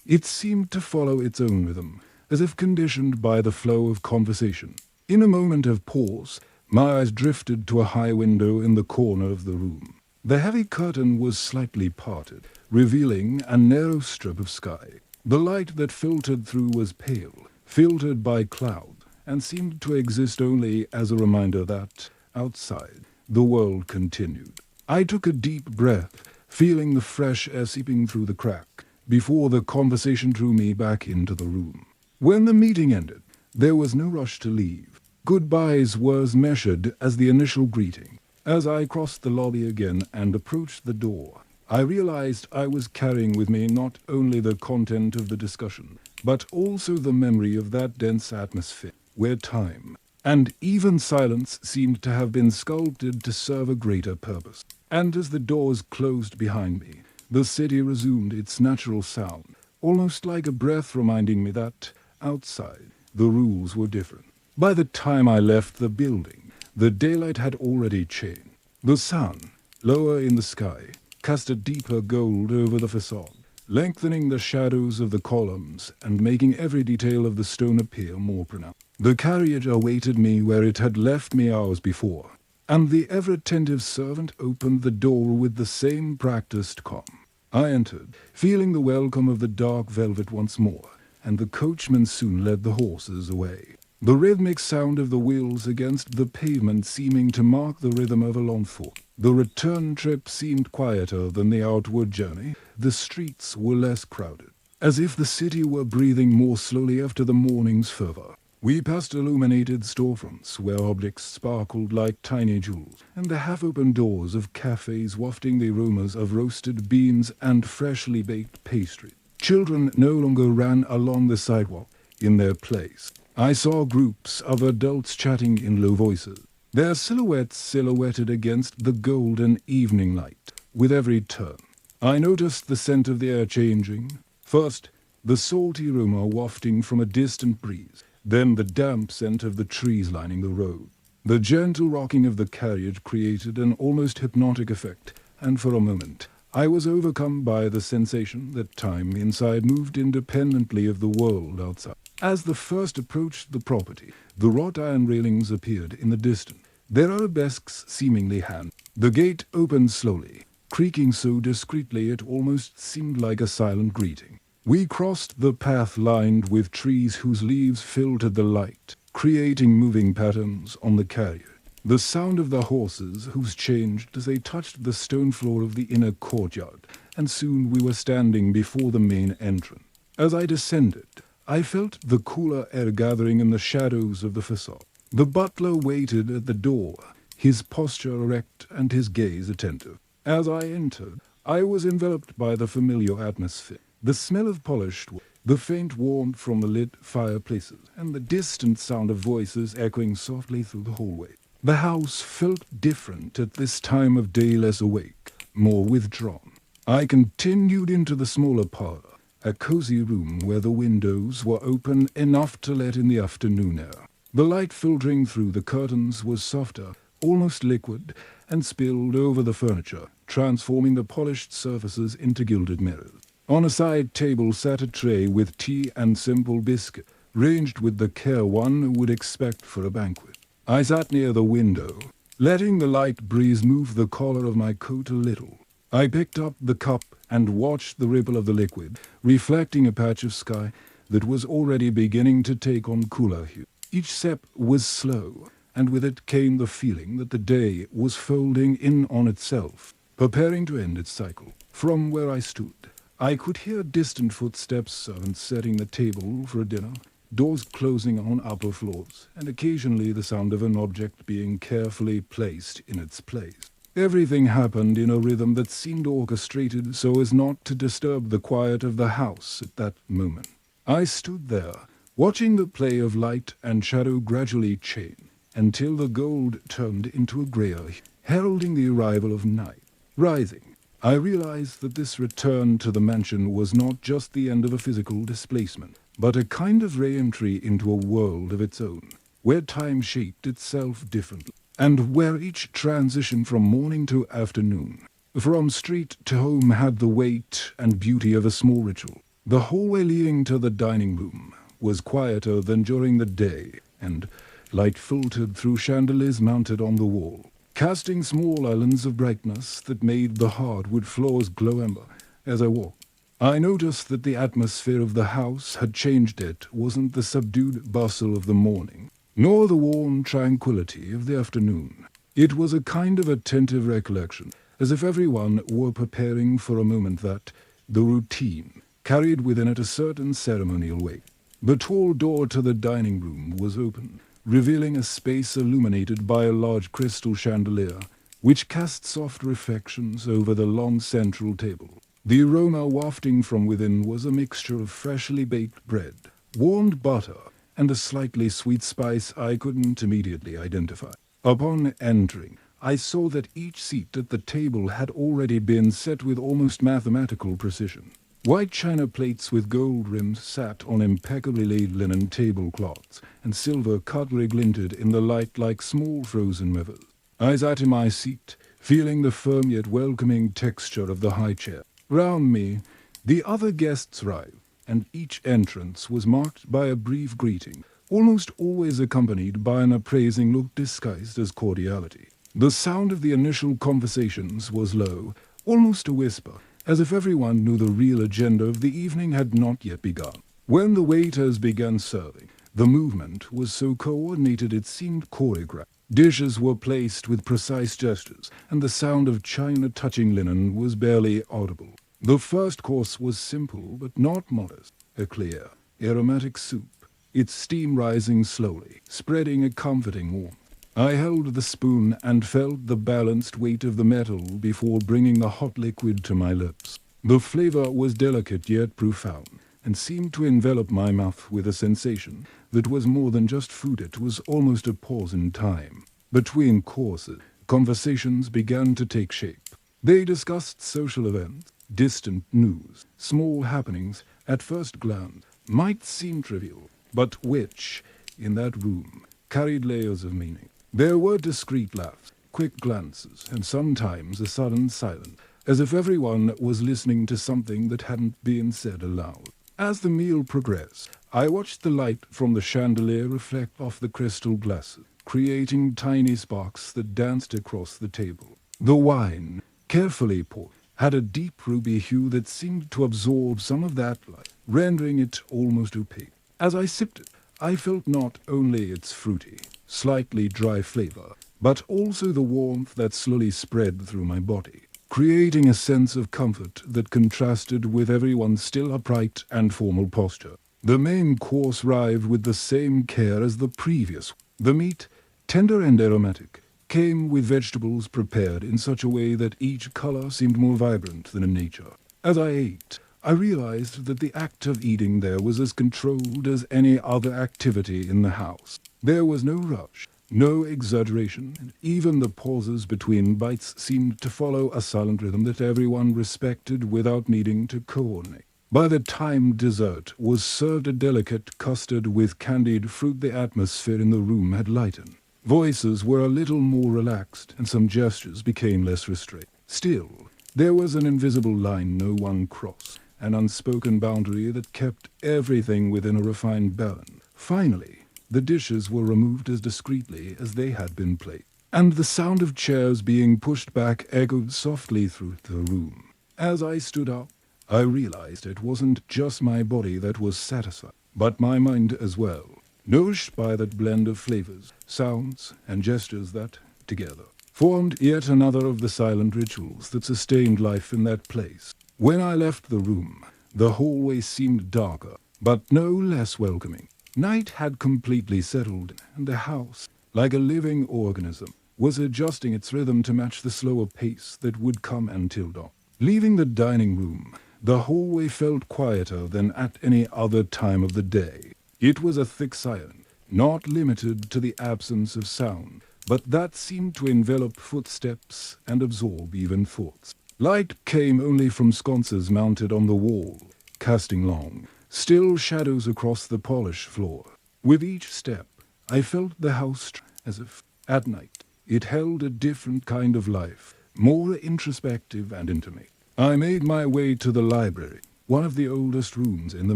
it seemed to follow its own rhythm, as if conditioned by the flow of conversation. In a moment of pause, my eyes drifted to a high window in the corner of the room. The heavy curtain was slightly parted, revealing a narrow strip of sky. The light that filtered through was pale, filtered by cloud, and seemed to exist only as a reminder that, outside, the world continued. I took a deep breath, feeling the fresh air seeping through the crack, before the conversation drew me back into the room. When the meeting ended, there was no rush to leave. Goodbyes were as measured as the initial greeting. As I crossed the lobby again and approached the door, I realized I was carrying with me not only the content of the discussion, but also the memory of that dense atmosphere, where time and even silence seemed to have been sculpted to serve a greater purpose. And as the doors closed behind me, the city resumed its natural sound, almost like a breath reminding me that, outside, the rules were different. By the time I left the building, the daylight had already changed. The sun, lower in the sky, cast a deeper gold over the facade, lengthening the shadows of the columns and making every detail of the stone appear more pronounced. The carriage awaited me where it had left me hours before, and the ever-attentive servant opened the door with the same practiced calm. I entered, feeling the welcome of the dark velvet once more, and the coachman soon led the horses away. The rhythmic sound of the wheels against the pavement seeming to mark the rhythm of a long thought. The return trip seemed quieter than the outward journey. The streets were less crowded, as if the city were breathing more slowly after the morning's fervor. We passed illuminated storefronts where objects sparkled like tiny jewels, and the half-open doors of cafes wafting the aromas of roasted beans and freshly baked pastry. Children no longer ran along the sidewalk in their place. I saw groups of adults chatting in low voices, their silhouettes silhouetted against the golden evening light. With every turn, I noticed the scent of the air changing. First, the salty aroma wafting from a distant breeze, then the damp scent of the trees lining the road. The gentle rocking of the carriage created an almost hypnotic effect, and for a moment I was overcome by the sensation that time inside moved independently of the world outside. As the first approached the property, the wrought iron railings appeared in the distance, their arabesques seemingly hand. The gate opened slowly, creaking so discreetly it almost seemed like a silent greeting. We crossed the path lined with trees whose leaves filtered the light, creating moving patterns on the carriage. The sound of the horses' hoofs changed as they touched the stone floor of the inner courtyard, and soon we were standing before the main entrance. As I descended, I felt the cooler air gathering in the shadows of the facade. The butler waited at the door, his posture erect and his gaze attentive. As I entered, I was enveloped by the familiar atmosphere. The smell of polished wood, the faint warmth from the lit fireplaces, and the distant sound of voices echoing softly through the hallway. The house felt different at this time of day, less awake, more withdrawn. I continued into the smaller parlor, a cozy room where the windows were open enough to let in the afternoon air. The light filtering through the curtains was softer, almost liquid, and spilled over the furniture, transforming the polished surfaces into gilded mirrors. On a side table sat a tray with tea and simple biscuit, ranged with the care one would expect for a banquet. I sat near the window, letting the light breeze move the collar of my coat a little. I picked up the cup and watched the ripple of the liquid, reflecting a patch of sky that was already beginning to take on cooler hue. Each sip was slow, and with it came the feeling that the day was folding in on itself, preparing to end its cycle. From where I stood, I could hear distant footsteps, servants setting the table for dinner, doors closing on upper floors, and occasionally the sound of an object being carefully placed in its place. Everything happened in a rhythm that seemed orchestrated so as not to disturb the quiet of the house at that moment. I stood there, watching the play of light and shadow gradually change, until the gold turned into a grayer hue, heralding the arrival of night. Rising, I realized that this return to the mansion was not just the end of a physical displacement, but a kind of re-entry into a world of its own, where time shaped itself differently, and where each transition from morning to afternoon, from street to home, had the weight and beauty of a small ritual. The hallway leading to the dining room was quieter than during the day, and light filtered through chandeliers mounted on the wall, casting small islands of brightness that made the hardwood floors glow amber. As I walked, I noticed that the atmosphere of the house had changed. It wasn't the subdued bustle of the morning, nor the warm tranquility of the afternoon. It was a kind of attentive recollection, as if everyone were preparing for a moment that, the routine, carried within it a certain ceremonial weight. The tall door to the dining room was open, revealing a space illuminated by a large crystal chandelier, which cast soft reflections over the long central table. The aroma wafting from within was a mixture of freshly baked bread, warmed butter, and a slightly sweet spice I couldn't immediately identify. Upon entering, I saw that each seat at the table had already been set with almost mathematical precision. White china plates with gold rims sat on impeccably laid linen tablecloths, and silver cutlery glinted in the light like small frozen rivers. I sat in my seat, feeling the firm yet welcoming texture of the high chair. Round me, the other guests arrived, and each entrance was marked by a brief greeting, almost always accompanied by an appraising look disguised as cordiality. The sound of the initial conversations was low, almost a whisper, as if everyone knew the real agenda of the evening had not yet begun. When the waiters began serving, the movement was so coordinated it seemed choreographed. Dishes were placed with precise gestures, and the sound of china touching linen was barely audible. The first course was simple but not modest, a clear, aromatic soup, its steam rising slowly, spreading a comforting warmth. I held the spoon and felt the balanced weight of the metal before bringing the hot liquid to my lips. The flavor was delicate yet profound, and seemed to envelop my mouth with a sensation that was more than just food. It was almost a pause in time. Between courses, conversations began to take shape. They discussed social events, distant news, small happenings, at first glance, might seem trivial, but which, in that room, carried layers of meaning. There were discreet laughs, quick glances, and sometimes a sudden silence, as if everyone was listening to something that hadn't been said aloud. As the meal progressed, I watched the light from the chandelier reflect off the crystal glasses, creating tiny sparks that danced across the table. The wine, carefully poured, had a deep ruby hue that seemed to absorb some of that light, rendering it almost opaque. As I sipped it, I felt not only its fruity, slightly dry flavor, but also the warmth that slowly spread through my body, creating a sense of comfort that contrasted with everyone's still upright and formal posture. The main course arrived with the same care as the previous. The meat, tender and aromatic, came with vegetables prepared in such a way that each color seemed more vibrant than in nature. As I ate, I realized that the act of eating there was as controlled as any other activity in the house. There was no rush, no exaggeration, and even the pauses between bites seemed to follow a silent rhythm that everyone respected without needing to coordinate. By the time dessert was served, a delicate custard with candied fruit, the atmosphere in the room had lightened. Voices were a little more relaxed, and some gestures became less restrained. Still, there was an invisible line no one crossed, an unspoken boundary that kept everything within a refined balance. Finally, the dishes were removed as discreetly as they had been placed, and the sound of chairs being pushed back echoed softly through the room. As I stood up, I realized it wasn't just my body that was satisfied, but my mind as well, nourished by that blend of flavors, sounds, and gestures that, together, formed yet another of the silent rituals that sustained life in that place. When I left the room, the hallway seemed darker, but no less welcoming. Night had completely settled, and the house, like a living organism, was adjusting its rhythm to match the slower pace that would come until dawn. Leaving the dining room, the hallway felt quieter than at any other time of the day. It was a thick silence, not limited to the absence of sound, but that seemed to envelop footsteps and absorb even thoughts. Light came only from sconces mounted on the wall, casting long, still shadows across the polished floor. With each step, I felt the house as if, at night, it held a different kind of life, more introspective and intimate. I made my way to the library, one of the oldest rooms in the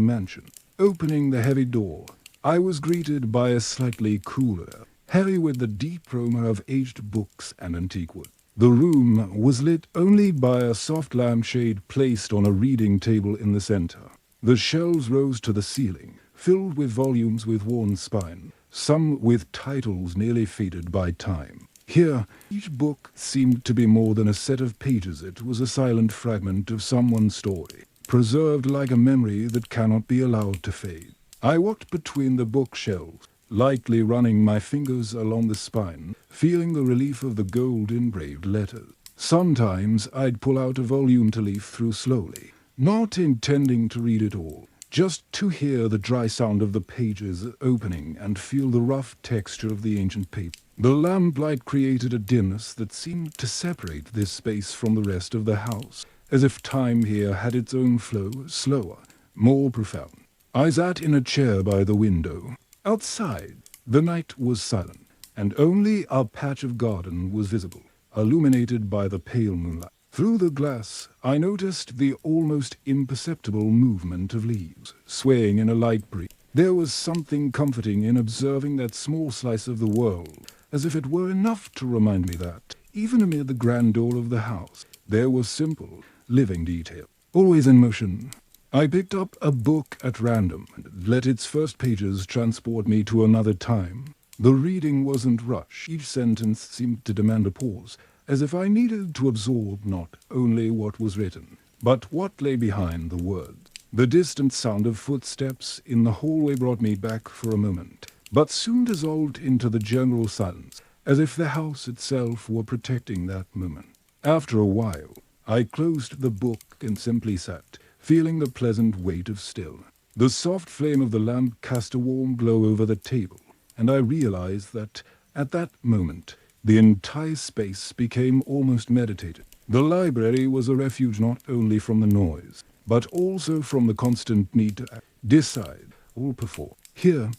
mansion. Opening the heavy door, I was greeted by a slightly cooler air, heavy with the deep aroma of aged books and antique wood. The room was lit only by a soft lampshade placed on a reading table in the center. The shelves rose to the ceiling, filled with volumes with worn spine, some with titles nearly faded by time. Here, each book seemed to be more than a set of pages. It was a silent fragment of someone's story, preserved like a memory that cannot be allowed to fade. I walked between the bookshelves, lightly running my fingers along the spine, feeling the relief of the gold-engraved letters. Sometimes I'd pull out a volume to leaf through slowly, not intending to read it all, just to hear the dry sound of the pages opening and feel the rough texture of the ancient paper. The lamplight created a dimness that seemed to separate this space from the rest of the house, as if time here had its own flow, slower, more profound. I sat in a chair by the window. Outside, the night was silent, and only a patch of garden was visible, illuminated by the pale moonlight. Through the glass, I noticed the almost imperceptible movement of leaves, swaying in a light breeze. There was something comforting in observing that small slice of the world, as if it were enough to remind me that, even amid the grandeur of the house, there was simple, living detail, always in motion. I picked up a book at random and let its first pages transport me to another time. The reading wasn't rushed. Each sentence seemed to demand a pause, as if I needed to absorb not only what was written, but what lay behind the words. The distant sound of footsteps in the hallway brought me back for a moment, but soon dissolved into the general silence, as if the house itself were protecting that moment. After a while, I closed the book and simply sat, feeling the pleasant weight of still. The soft flame of the lamp cast a warm glow over the table, and I realized that, at that moment, the entire space became almost meditative. The library was a refuge not only from the noise, but also from the constant need to act, decide, or perform. Here,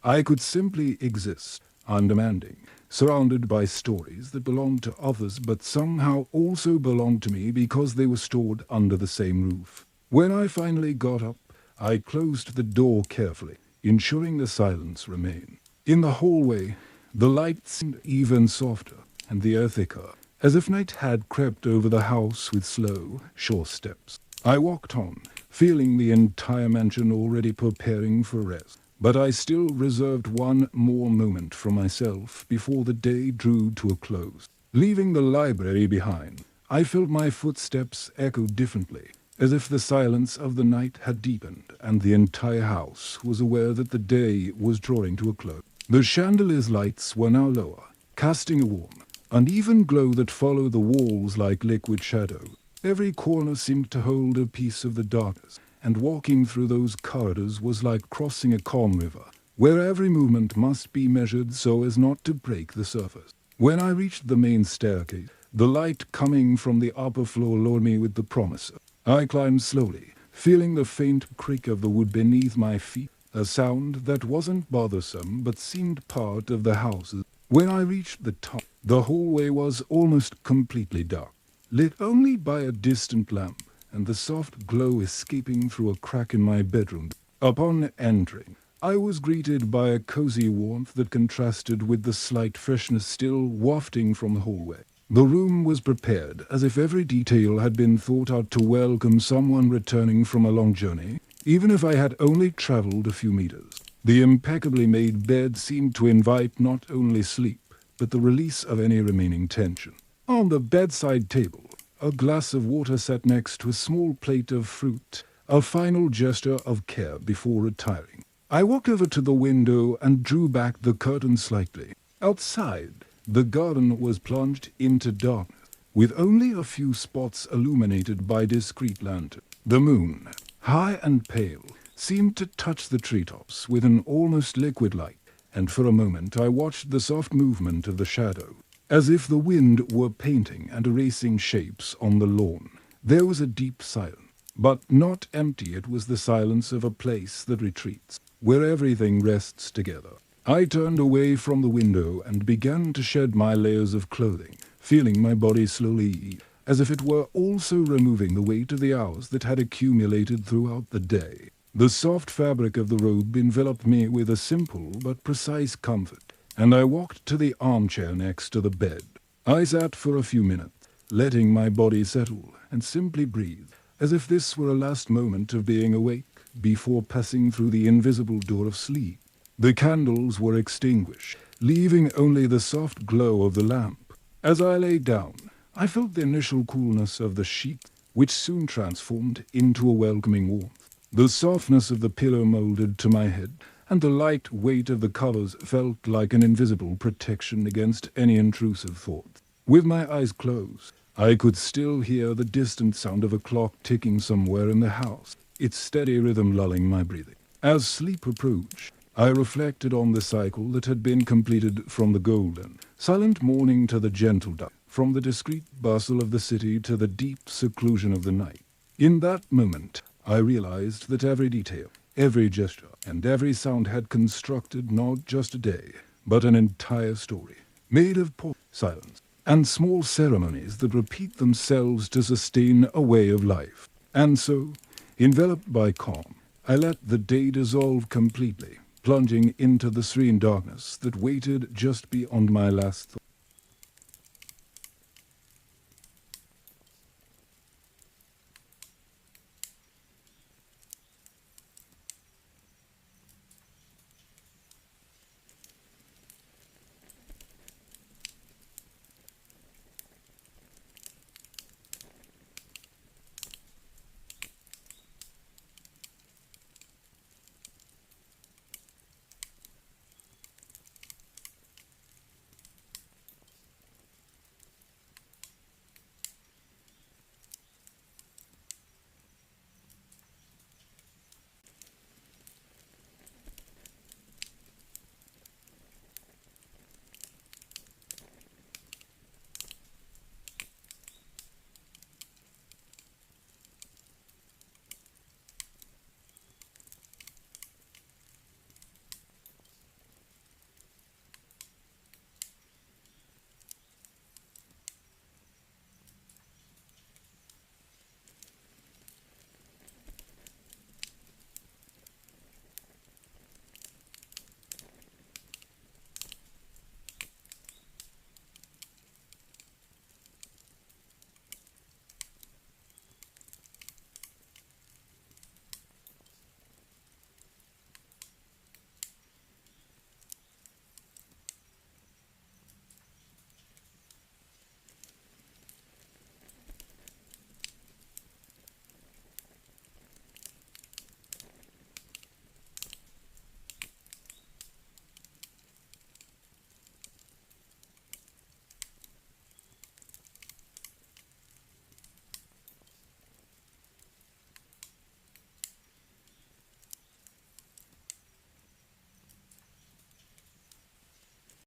I could simply exist, undemanding, surrounded by stories that belonged to others but somehow also belonged to me because they were stored under the same roof. When I finally got up, I closed the door carefully, ensuring the silence remained. In the hallway, the light seemed even softer, and the air thicker, as if night had crept over the house with slow, sure steps. I walked on, feeling the entire mansion already preparing for rest. But I still reserved one more moment for myself before the day drew to a close. Leaving the library behind, I felt my footsteps echo differently, as if the silence of the night had deepened and the entire house was aware that the day was drawing to a close. The chandelier's lights were now lower, casting a warm, uneven glow that followed the walls like liquid shadow. Every corner seemed to hold a piece of the darkness, and walking through those corridors was like crossing a calm river, where every movement must be measured so as not to break the surface. When I reached the main staircase, the light coming from the upper floor lured me with the promise. I climbed slowly, feeling the faint creak of the wood beneath my feet, a sound that wasn't bothersome but seemed part of the house. When I reached the top, the hallway was almost completely dark, lit only by a distant lamp and the soft glow escaping through a crack in my bedroom. Upon entering, I was greeted by a cozy warmth that contrasted with the slight freshness still wafting from the hallway. The room was prepared as if every detail had been thought out to welcome someone returning from a long journey, even if I had only traveled a few meters. The impeccably made bed seemed to invite not only sleep, but the release of any remaining tension. On the bedside table, a glass of water sat next to a small plate of fruit, a final gesture of care before retiring. I walked over to the window and drew back the curtain slightly. Outside, the garden was plunged into darkness, with only a few spots illuminated by discreet lanterns. The moon, high and pale, seemed to touch the treetops with an almost liquid light, and for a moment I watched the soft movement of the shadow, as if the wind were painting and erasing shapes on the lawn. There was a deep silence, but not empty. It was the silence of a place that retreats, where everything rests together. I turned away from the window and began to shed my layers of clothing, feeling my body slowly ease, as if it were also removing the weight of the hours that had accumulated throughout the day. The soft fabric of the robe enveloped me with a simple but precise comfort, and I walked to the armchair next to the bed. I sat for a few minutes, letting my body settle and simply breathe, as if this were a last moment of being awake before passing through the invisible door of sleep. The candles were extinguished, leaving only the soft glow of the lamp. As I lay down, I felt the initial coolness of the sheet, which soon transformed into a welcoming warmth. The softness of the pillow molded to my head, and the light weight of the covers felt like an invisible protection against any intrusive thoughts. With my eyes closed, I could still hear the distant sound of a clock ticking somewhere in the house, its steady rhythm lulling my breathing. As sleep approached, I reflected on the cycle that had been completed from the golden, silent morning to the gentle dusk, from the discreet bustle of the city to the deep seclusion of the night. In that moment, I realized that every detail, every gesture, and every sound had constructed not just a day, but an entire story, made of pause, silence, and small ceremonies that repeat themselves to sustain a way of life. And so, enveloped by calm, I let the day dissolve completely, plunging into the serene darkness that waited just beyond my last thought.